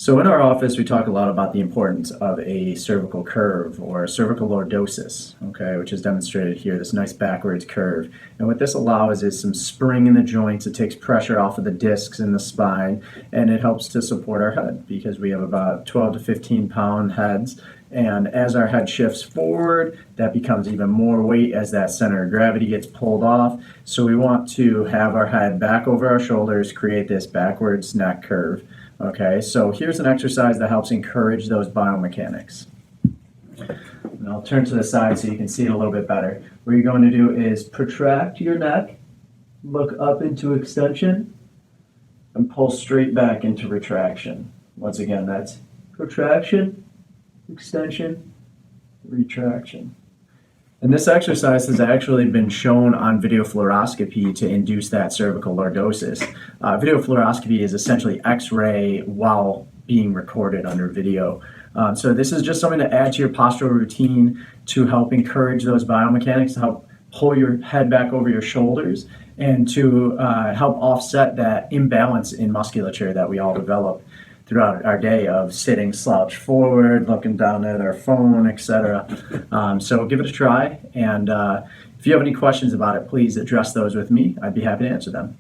So in our office, we talk a lot about the importance of a cervical curve or cervical lordosis, okay, which is demonstrated here, this nice backwards curve. And what this allows is some spring in the joints. It takes pressure off of the discs in the spine, and it helps to support our head because we have about 12 to 15 pound heads. And as our head shifts forward, that becomes even more weight as that center of gravity gets pulled off. So we want to have our head back over our shoulders, create this backwards neck curve. Okay, so here's an exercise that helps encourage those biomechanics. And I'll turn to the side so you can see it a little bit better. What you're going to do is protract your neck, look up into extension, and pull straight back into retraction. Once again, that's protraction, extension, retraction. And this exercise has actually been shown on video fluoroscopy to induce that cervical lordosis. Video fluoroscopy is essentially X-ray while being recorded under video. So this is just something to add to your postural routine to help encourage those biomechanics, to help pull your head back over your shoulders, and to help offset that imbalance in musculature that we all develop throughout our day of sitting slouched forward, looking down at our phone, etc. So give it a try, and if you have any questions about it, please address those with me. I'd be happy to answer them.